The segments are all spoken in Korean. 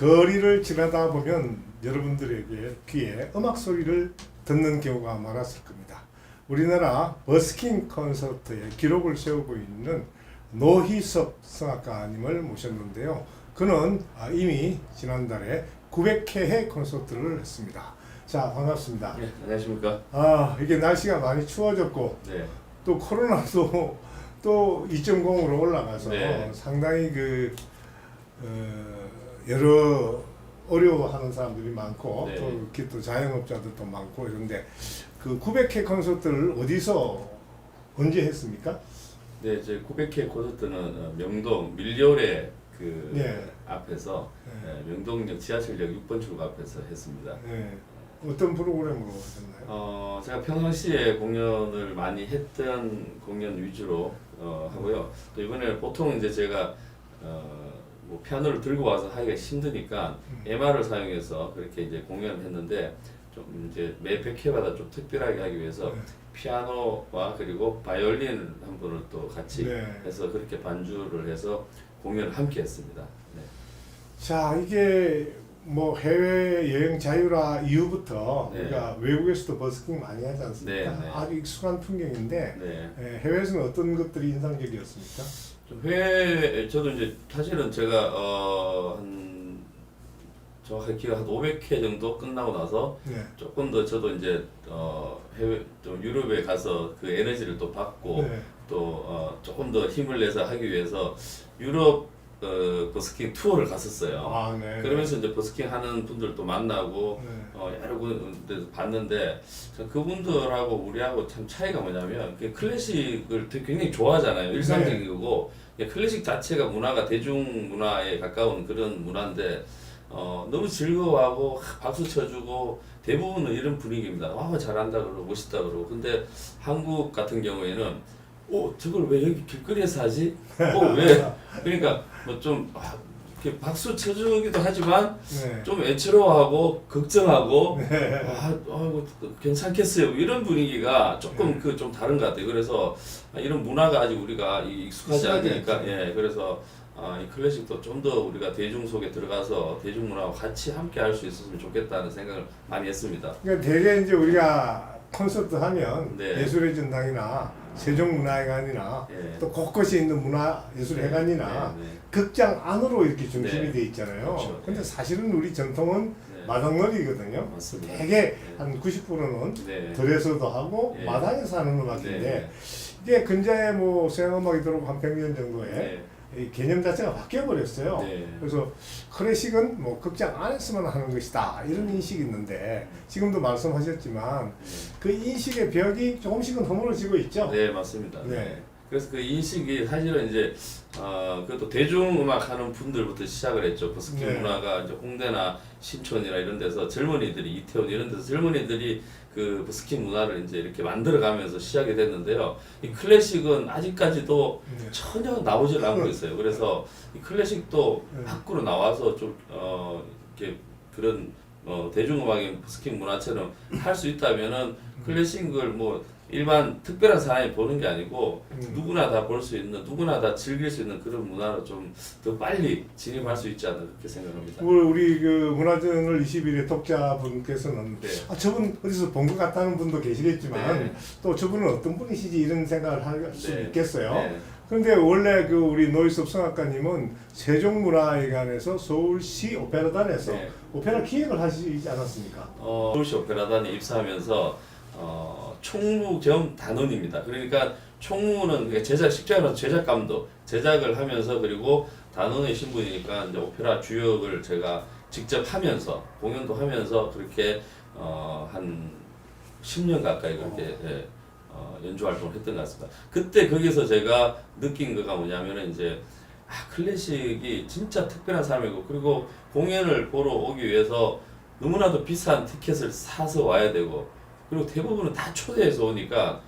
거리를 지나다 보면 여러분들에게 귀에 음악 소리를 듣는 경우가 많았을 겁니다. 우리나라 버스킹 콘서트의 기록을 세우고 있는 노희섭 성악가님을 모셨는데요. 그는 이미 지난달에 900회의 콘서트를 했습니다. 자, 반갑습니다. 네, 안녕하십니까. 이게 날씨가 많이 추워졌고 네. 또 코로나도 또 2.0으로 올라가서 네. 상당히 여러 어려워하는 사람들이 많고 네. 또 이렇게 또 자영업자들도 많고 이런데 그 900회 콘서트를 어디서 언제 했습니까? 네, 이제 900회 콘서트는 명동 밀려울의 그 네. 앞에서 네. 명동역 지하철역 6번 출구 앞에서 했습니다. 네. 어떤 프로그램으로 하셨나요? 제가 평상시에 공연을 많이 했던 공연 위주로 하고요. 또 이번에 보통 이제 제가 뭐 피아노를 들고 와서 하기가 힘드니까 MR을 사용해서 그렇게 이제 공연을 했는데 좀 이제 매 100회마다 좀 특별하게 하기 위해서 네. 피아노와 그리고 바이올린 한 분을 또 같이 네. 해서 그렇게 반주를 해서 공연을 함께 했습니다. 네. 자, 이게 뭐 해외 여행 자유화 이후부터 네. 우리가 외국에서도 버스킹 많이 하지 않습니까? 네, 네. 아주 익숙한 풍경인데 네. 해외에서는 어떤 것들이 인상적이었습니까? 좀 저도 이제 사실은 제가 한 정확하게 기억 한 500회 정도 끝나고 나서 네. 조금 더 저도 이제 해외 좀 유럽에 가서 그 에너지를 또 받고 네. 또 조금 더 힘을 내서 하기 위해서 유럽 버스킹 투어를 갔었어요. 네. 그러면서 이제 버스킹 하는 분들도 만나고 네. 여러 군데서 봤는데 그분들하고 우리하고 참 차이가 뭐냐면 클래식을 되게 굉장히 좋아하잖아요. 일상적이고 클래식 자체가 문화가 대중문화에 가까운 그런 문화인데 너무 즐거워하고 박수 쳐주고 대부분은 이런 분위기입니다. 와 잘한다 그러고 멋있다 그러고. 근데 한국 같은 경우에는 저걸 왜 여기 길거리에서 하지? 왜? 그러니까 뭐 좀 이렇게 박수 쳐주기도 하지만 네. 좀 애처로워하고 걱정하고 네. 이거 괜찮겠어요 이런 분위기가 조금 네. 좀 다른 것 같아요. 그래서 이런 문화가 아직 우리가 익숙하지 않으니까 그래서 이 클래식도 좀 더 우리가 대중 속에 들어가서 대중문화와 같이 함께 할 수 있었으면 좋겠다는 생각을 많이 했습니다. 그러니까 대개 이제 우리가 콘서트 하면 네. 예술의 전당이나 세종문화회관이나 예. 또 곳곳에 있는 문화예술회관이나 네, 네. 극장 안으로 이렇게 중심이 네. 돼 있잖아요. 그렇죠. 근데 사실은 우리 전통은 네. 마당놀이거든요. 맞습니다. 되게 네. 한 90%는 네. 들에서도 하고 네. 마당에서 하는 음악인데 네. 이게 근자에 뭐 서양음악이 들어오고 한 100년 정도에 네. 이 개념 자체가 바뀌어 버렸어요. 네. 그래서 클래식은 뭐 극장 안에서만 하는 것이다 이런 인식이 있는데 지금도 말씀하셨지만 그 인식의 벽이 조금씩은 허물어지고 있죠. 네, 맞습니다. 네. 그래서 그 인식이 사실은 이제 그것도 대중음악 하는 분들부터 시작을 했죠. 버스킹 네. 문화가 이제 홍대나 신촌이나 이런 데서 젊은이들이 이태원 이런 데서 젊은이들이 그 버스킹 문화를 이제 이렇게 만들어가면서 시작이 됐는데요. 이 클래식은 아직까지도 네. 전혀 나오질 않고 있어요. 그래서 이 클래식도 네. 밖으로 나와서 좀 이렇게 그런 대중음악인 버스킹 문화처럼 할 수 있다면은 클래식을 뭐 일반 특별한 사람이 보는 게 아니고 누구나 다 볼 수 있는 누구나 다 즐길 수 있는 그런 문화로 좀 더 빨리 진입할 수 있지 않나 그렇게 생각합니다. 우리 그 문화전을 21회 독자분께서는 네. 저분 어디서 본 것 같다는 분도 계시겠지만 네. 또 저분은 어떤 분이시지 이런 생각을 할 수 네. 있겠어요. 네. 그런데 원래 그 우리 노희섭 성악가님은 세종문화회관에서 서울시 오페라단에서 네. 오페라 기획을 하시지 않았습니까? 서울시 오페라단에 입사하면서 총무 겸 단원입니다. 그러니까 총무는 제작 십자가로 제작 감독 제작을 하면서 그리고 단원의 신분이니까 이제 오페라 주역을 제가 직접 하면서 공연도 하면서 그렇게 한 10년 가까이 그렇게 연주 활동을 했던 것 같습니다. 그때 거기서 제가 느낀 거가 뭐냐면은 이제 클래식이 진짜 특별한 삶이고 그리고 공연을 보러 오기 위해서 너무나도 비싼 티켓을 사서 와야 되고 그리고 대부분은 다 초대해서 오니까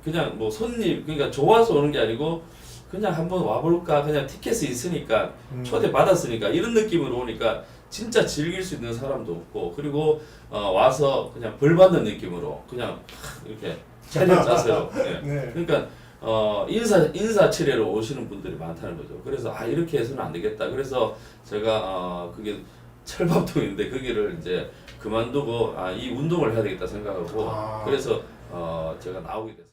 그냥 뭐 손님 그러니까 좋아서 오는 게 아니고 그냥 한번 와볼까 그냥 티켓이 있으니까 초대 받았으니까 이런 느낌으로 오니까 진짜 즐길 수 있는 사람도 없고 그리고 와서 그냥 벌 받는 느낌으로 그냥 이렇게 자리를 짜세요. 네. 네. 그러니까 인사치레로 오시는 분들이 많다는 거죠. 그래서 이렇게 해서는 안 되겠다. 그래서 제가 그게 철밥통인데 거기를 이제 그만두고 이 운동을 해야 되겠다 생각하고 그래서 제가 나오게 됐습니다.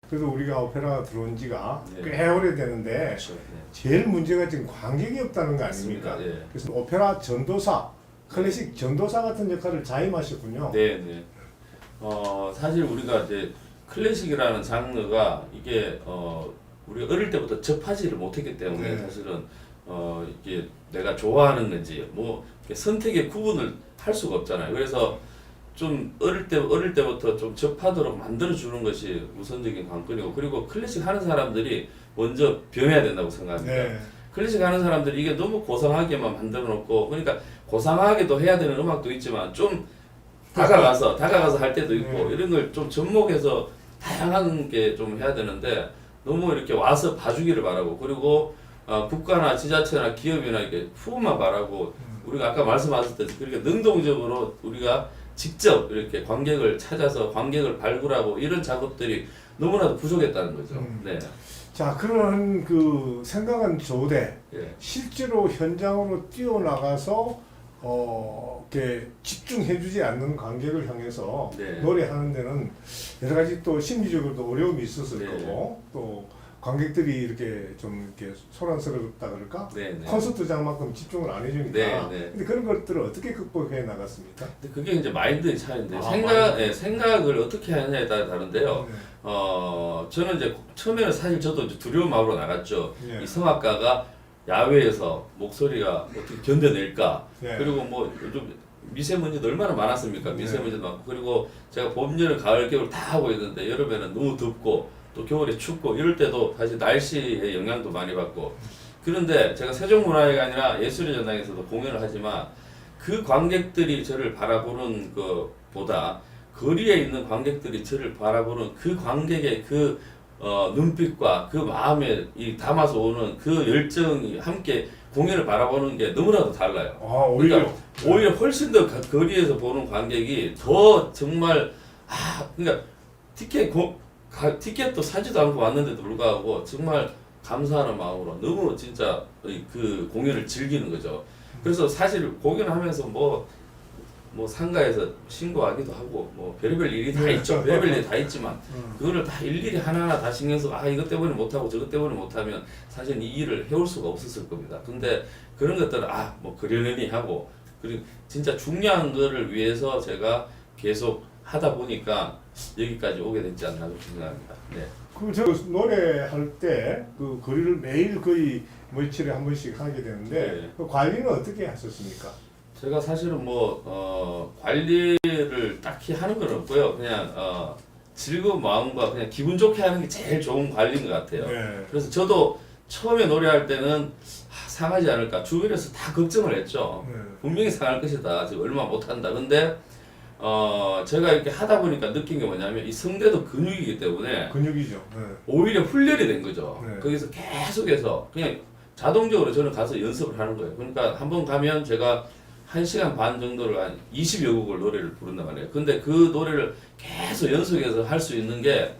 그래서 우리가 오페라 들어온 지가 네. 꽤 오래되는데 그렇죠. 네. 제일 문제가 지금 관객이 없다는 거 아닙니까? 맞습니다. 예. 그래서 오페라 전도사, 클래식 전도사 같은 역할을 자임하셨군요. 네, 네. 사실 우리가 이제 클래식이라는 장르가 이게 우리가 어릴 때부터 접하지를 못했기 때문에 네. 사실은 이게 내가 좋아하는 건지 뭐 이렇게 선택의 구분을 할 수가 없잖아요. 그래서 좀 어릴 때부터 좀 접하도록 만들어 주는 것이 우선적인 관건이고 그리고 클래식 하는 사람들이 먼저 변해야 된다고 생각합니다. 네. 클래식 하는 사람들이 이게 너무 고상하게만 만들어 놓고 그러니까 고상하게도 해야 되는 음악도 있지만 좀 다가가서 할 때도 있고 이런 걸 좀 접목해서 다양한 게 좀 해야 되는데 너무 이렇게 와서 봐주기를 바라고 그리고 국가나 지자체나 기업이나 이렇게 후원만 바라고 우리가 아까 말씀하셨듯이 그렇게 능동적으로 우리가 직접 이렇게 관객을 찾아서 관객을 발굴하고 이런 작업들이 너무나도 부족했다는 거죠. 네. 자, 그런 그 생각은 좋으되 예. 실제로 현장으로 뛰어나가서 이렇게 집중해주지 않는 관객을 향해서 네. 노래하는 데는 여러 가지 또 심리적으로도 어려움이 있었을 네. 거고 또 관객들이 이렇게 좀 이렇게 소란스럽다 그럴까? 네, 네. 콘서트장만큼 집중을 안 해주니까. 네, 네. 근데 그런 것들을 어떻게 극복해 나갔습니까? 근데 그게 이제 마인드의 차이인데 마인드. 생각을 어떻게 하느냐에 따라 다른데요. 네. 저는 이제 처음에는 사실 저도 이제 두려운 마음으로 나갔죠. 네. 이 성악가가 야외에서 목소리가 어떻게 견뎌낼까? 네. 그리고 뭐 요즘 미세먼지도 얼마나 많았습니까? 네. 미세먼지도 많고 그리고 제가 봄, 여름, 가을, 겨울 다 하고 있는데 여름에는 너무 덥고 또 겨울에 춥고 이럴 때도 사실 날씨의 영향도 많이 받고 그런데 제가 세종문화회관이나 예술의 전당에서도 공연을 하지만 그 관객들이 저를 바라보는 것보다 거리에 있는 관객들이 저를 바라보는 그 관객의 그 눈빛과 그 마음에 이 담아서 오는 그 열정이 함께 공연을 바라보는 게 너무나도 달라요. 오히려. 그러니까 오히려 훨씬 더 거리에서 보는 관객이 더 정말 그러니까 티켓도 사지도 않고 왔는데도 불구하고 정말 감사하는 마음으로 너무 진짜 그 공연을 즐기는 거죠. 그래서 사실 공연하면서 뭐 상가에서 신고하기도 하고 뭐 별의별 일이 다 있죠. 별의별 일이 다 있지만 그거를 다 일일이 하나하나 다 신경 써서 이것 때문에 못하고 저것 때문에 못하면 사실 이 일을 해올 수가 없었을 겁니다. 근데 그런 것들은 뭐 그러려니 하고 그리고 진짜 중요한 거를 위해서 제가 계속 하다 보니까 여기까지 오게 됐지 않나 그렇게 생각합니다. 네. 저 노래할 때 그 거리를 매일 거의 며칠에 한 번씩 하게 되는데 네. 그 관리는 어떻게 하셨습니까? 제가 사실은 관리를 딱히 하는 건 없고요. 그냥 즐거운 마음과 그냥 기분 좋게 하는 게 제일 좋은 관리인 것 같아요. 네. 그래서 저도 처음에 노래할 때는 상하지 않을까 주변에서 다 걱정을 했죠. 네. 분명히 상할 것이다. 지금 얼마 못한다. 근데 제가 이렇게 하다 보니까 느낀 게 뭐냐면 이 성대도 근육이기 때문에 근육이죠. 네. 오히려 훈련이 된 거죠. 네. 거기서 계속해서 그냥 자동적으로 저는 가서 연습을 하는 거예요. 그러니까 한 번 가면 제가 1시간 반 정도를 한 20여 곡을 노래를 부른단 말이에요. 근데 그 노래를 계속 연속해서 할 수 있는 게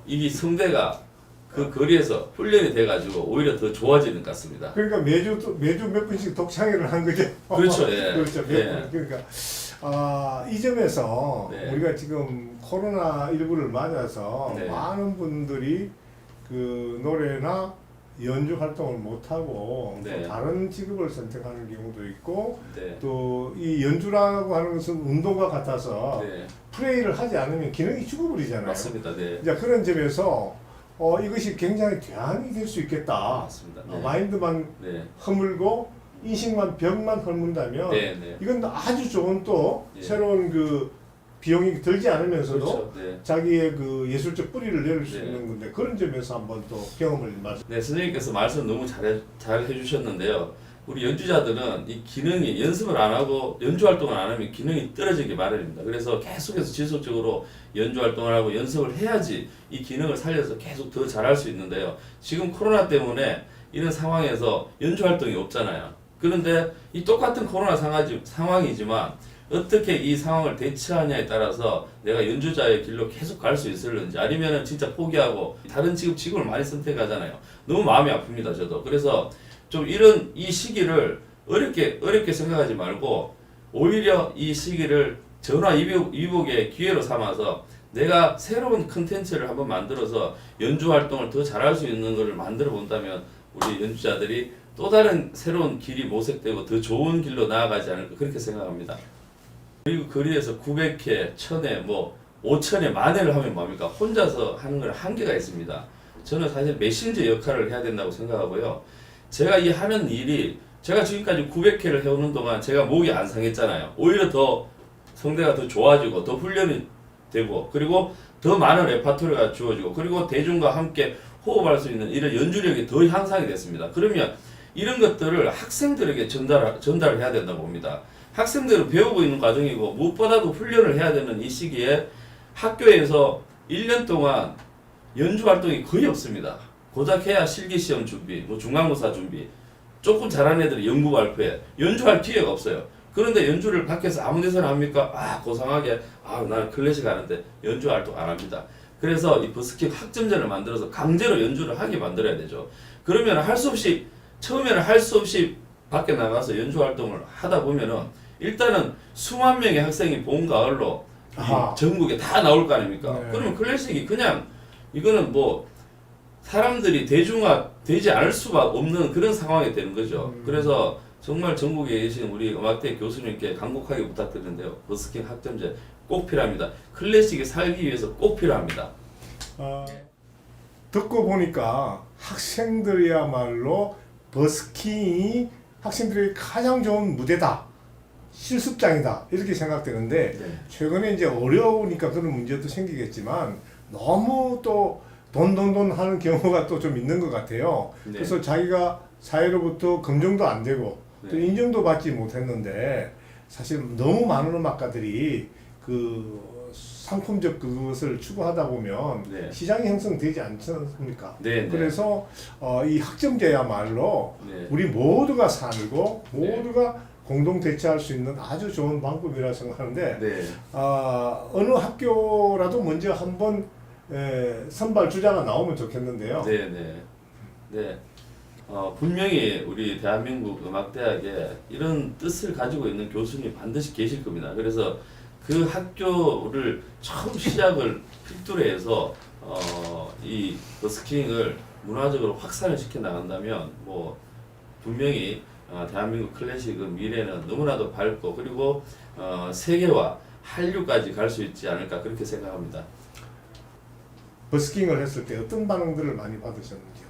이게 성대가 그 거리에서 훈련이 돼가지고 오히려 더 좋아지는 것 같습니다. 그러니까 매주 몇 분씩 독창회를 한 거죠. 그렇죠, 예. 그렇죠. 예. 그러니까 이 점에서 네. 우리가 지금 코로나 19를 맞아서 네. 많은 분들이 그 노래나 연주 활동을 못 하고 네. 또 다른 직업을 선택하는 경우도 있고 네. 또 이 연주라고 하는 것은 운동과 같아서 네. 플레이를 하지 않으면 기능이 죽어버리잖아요. 맞습니다. 네. 이제 그런 점에서 이것이 굉장히 대안이 될 수 있겠다. 맞습니다. 네. 마인드만 네. 허물고 인식만 벽만 허문다면 네. 네. 이건 아주 좋은 또 예. 새로운 그 비용이 들지 않으면서도 그렇죠. 네. 자기의 그 예술적 뿌리를 내릴 수 네. 있는 건데 그런 점에서 한번 또 경험을 말씀. 네, 선생님께서 말씀 너무 잘 해주셨는데요. 우리 연주자들은 이 기능이 연습을 안 하고 연주 활동을 안 하면 기능이 떨어지기 마련입니다. 그래서 계속해서 지속적으로 연주 활동을 하고 연습을 해야지 이 기능을 살려서 계속 더 잘할 수 있는데요. 지금 코로나 때문에 이런 상황에서 연주 활동이 없잖아요. 그런데 이 똑같은 코로나 상황이지만 어떻게 이 상황을 대처하냐에 따라서 내가 연주자의 길로 계속 갈 수 있을는지 아니면은 진짜 포기하고 다른 직업을 많이 선택하잖아요. 너무 마음이 아픕니다, 저도. 그래서 좀 이 시기를 어렵게 생각하지 말고 오히려 이 시기를 전화위복의 기회로 삼아서 내가 새로운 컨텐츠를 한번 만들어서 연주 활동을 더 잘할 수 있는 것을 만들어 본다면 우리 연주자들이 또 다른 새로운 길이 모색되고 더 좋은 길로 나아가지 않을까 그렇게 생각합니다. 그리고 거리에서 900회, 1000회, 뭐 5000회, 만회를 하면 뭡니까? 혼자서 하는 건 한계가 있습니다. 저는 사실 메신저 역할을 해야 된다고 생각하고요. 제가 이 하는 일이 제가 지금까지 900회를 해오는 동안 제가 목이 안 상했잖아요. 오히려 더 성대가 더 좋아지고 더 훈련이 되고 그리고 더 많은 레파토리가 주어지고 그리고 대중과 함께 호흡할 수 있는 이런 연주력이 더 향상이 됐습니다. 그러면 이런 것들을 학생들에게 전달을 해야 된다고 봅니다. 학생들은 배우고 있는 과정이고 무엇보다도 훈련을 해야 되는 이 시기에 학교에서 1년 동안 연주 활동이 거의 없습니다. 고작 해야 실기시험 준비, 뭐 중간고사 준비, 조금 잘하는 애들이 연구 발표에 연주할 기회가 없어요. 그런데 연주를 밖에서 아무 데서나 합니까? 고상하게 나는 클래식 하는데 연주 활동 안 합니다. 그래서 이 버스킹 학점제를 만들어서 강제로 연주를 하게 만들어야 되죠. 그러면 처음에는 할 수 없이 밖에 나가서 연주 활동을 하다 보면은 일단은 수만 명의 학생이 봄 가을로 전국에 다 나올 거 아닙니까? 네. 그러면 클래식이 그냥 이거는 뭐 사람들이 대중화 되지 않을 수가 없는 그런 상황이 되는 거죠. 그래서 정말 전국에 계신 우리 음악대 교수님께 간곡하게 부탁드리는데요. 버스킹 학점제 꼭 필요합니다. 클래식이 살기 위해서 꼭 필요합니다. 듣고 보니까 학생들이야말로 버스킹이 학생들이 가장 좋은 무대다. 실습장이다. 이렇게 생각되는데 네. 최근에 이제 어려우니까 그런 문제도 생기겠지만 너무 또 돈 하는 경우가 또 좀 있는 것 같아요. 네. 그래서 자기가 사회로부터 검증도 안 되고 또 네. 인정도 받지 못했는데 사실 너무 많은 음악가들이 그 상품적 그것을 추구하다 보면 네. 시장이 형성되지 않지 않습니까? 네, 네. 그래서 이 학점제야말로 네. 우리 모두가 살고 네. 모두가 공동 대처할 수 있는 아주 좋은 방법이라고 생각하는데 네. 어느 학교라도 먼저 한번 선발 주자가 나오면 좋겠는데요. 네. 분명히 우리 대한민국 음악대학에 이런 뜻을 가지고 있는 교수님 반드시 계실 겁니다. 그래서 그 학교를 처음 시작을 필두로 해서 이 버스킹을 문화적으로 확산을 시켜 나간다면 뭐 분명히 대한민국 클래식은 미래는 너무나도 밝고 그리고 세계화 한류까지 갈 수 있지 않을까 그렇게 생각합니다. 버스킹을 했을 때 어떤 반응들을 많이 받으셨는지요?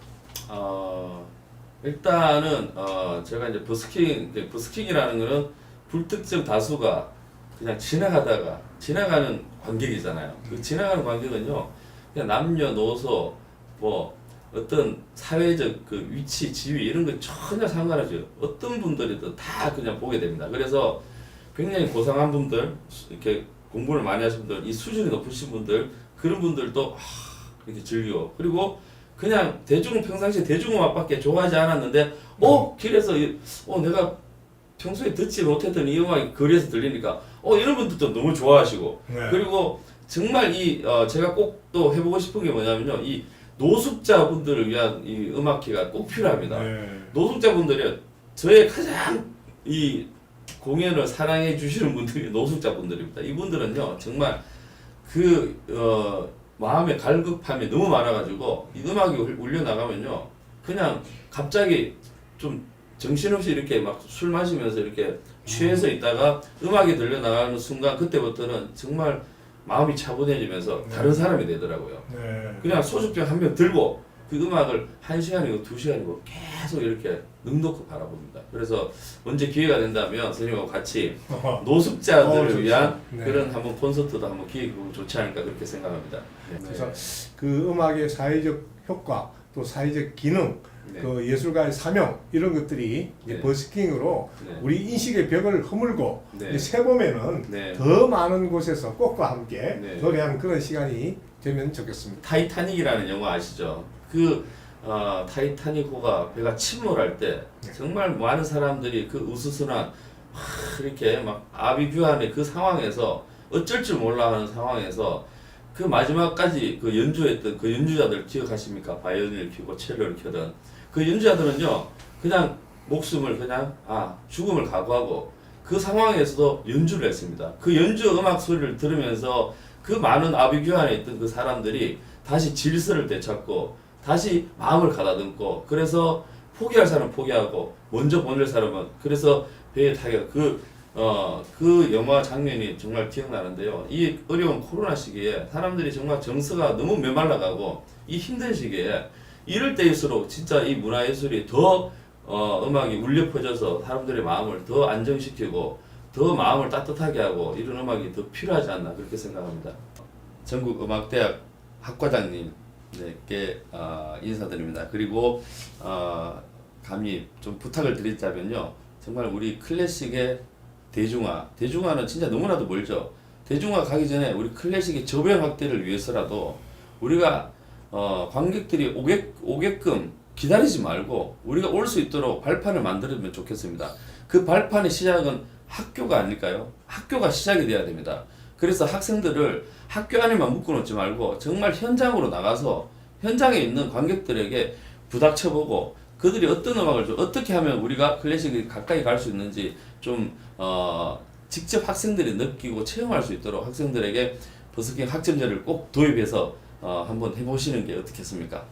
일단은 제가 이제 버스킹이라는 거는 불특정 다수가 그냥 지나가는 관객이잖아요. 그 지나가는 관객은요, 그냥 남녀노소 뭐 어떤 사회적 그 위치, 지위 이런 거 전혀 상관없이 어떤 분들이든 다 그냥 보게 됩니다. 그래서 굉장히 고상한 분들, 이렇게 공부를 많이 하신 분들, 이 수준이 높으신 분들 그런 분들도 이렇게 즐기고 그리고 그냥 평상시에 대중음악밖에 좋아하지 않았는데 길에서 내가 평소에 듣지 못했던 이 음악이 거리에서 들리니까 이런 분들도 너무 좋아하시고 네. 그리고 정말 제가 꼭 또 해보고 싶은 게 뭐냐면요 이 노숙자분들을 위한 이 음악회가 꼭 필요합니다. 네. 노숙자분들이 저의 가장 이 공연을 사랑해 주시는 분들이 노숙자분들입니다. 이분들은요 정말 마음의 갈급함이 너무 많아가지고 이 음악이 울려 나가면요 그냥 갑자기 좀 정신없이 이렇게 막 술 마시면서 이렇게 취해서 있다가 음악이 들려 나가는 순간 그때부터는 정말 마음이 차분해지면서 다른 사람이 되더라고요. 네. 그냥 소주병 한 병 들고 그 음악을 1시간이고 2시간이고 계속 이렇게 넋놓고 바라봅니다. 그래서 언제 기회가 된다면 선생님하고 같이 노숙자들을 좋죠. 위한 네. 그런 한번 콘서트도 한번 기획해보면 좋지 않을까 그렇게 생각합니다. 네. 그래서 그 음악의 사회적 효과 또 사회적 기능 네. 그 예술가의 사명 이런 것들이 이제 네. 버스킹으로 네. 우리 인식의 벽을 허물고 네. 이제 새봄에는 네. 더 많은 곳에서 꽃과 함께 네. 노래하는 그런 시간이 되면 좋겠습니다. 타이타닉이라는 영화 아시죠? 타이타닉호가 배가 침몰할 때 정말 많은 사람들이 그 우스순한 이렇게 막 아비규환의 그 상황에서 어쩔 줄 몰라 하는 상황에서 그 마지막까지 그 연주했던 그 연주자들 기억하십니까? 바이올린을 켜고 첼로를 켜던 그 연주자들은요 그냥 목숨을 그냥 죽음을 각오하고 그 상황에서도 연주를 했습니다. 그 연주 음악 소리를 들으면서 그 많은 아비규 안에 있던 그 사람들이 다시 질서를 되찾고 다시 마음을 가다듬고 그래서 포기할 사람은 포기하고 먼저 보낼 사람은 그래서 배에 타게 그 영화 장면이 정말 기억나는데요. 이 어려운 코로나 시기에 사람들이 정말 정서가 너무 메말라가고 이 힘든 시기에 이럴 때일수록 진짜 이 문화예술이 더 음악이 울려 퍼져서 사람들의 마음을 더 안정시키고 더 마음을 따뜻하게 하고 이런 음악이 더 필요하지 않나 그렇게 생각합니다. 전국음악대학 학과장님께 인사드립니다. 그리고 감히 좀 부탁을 드리자면요. 정말 우리 클래식의 대중화는 진짜 너무나도 멀죠. 대중화 가기 전에 우리 클래식의 저변 확대를 위해서라도 우리가 관객들이 오게끔 기다리지 말고 우리가 올 수 있도록 발판을 만들면 좋겠습니다. 그 발판의 시작은 학교가 아닐까요? 학교가 시작이 돼야 됩니다. 그래서 학생들을 학교 안에만 묶어놓지 말고 정말 현장으로 나가서 현장에 있는 관객들에게 부닥쳐보고 그들이 어떤 음악을 어떻게 하면 우리가 클래식에 가까이 갈 수 있는지 좀 직접 학생들이 느끼고 체험할 수 있도록 학생들에게 버스킹 학점제를 꼭 도입해서 한번 해보시는 게 어떻겠습니까?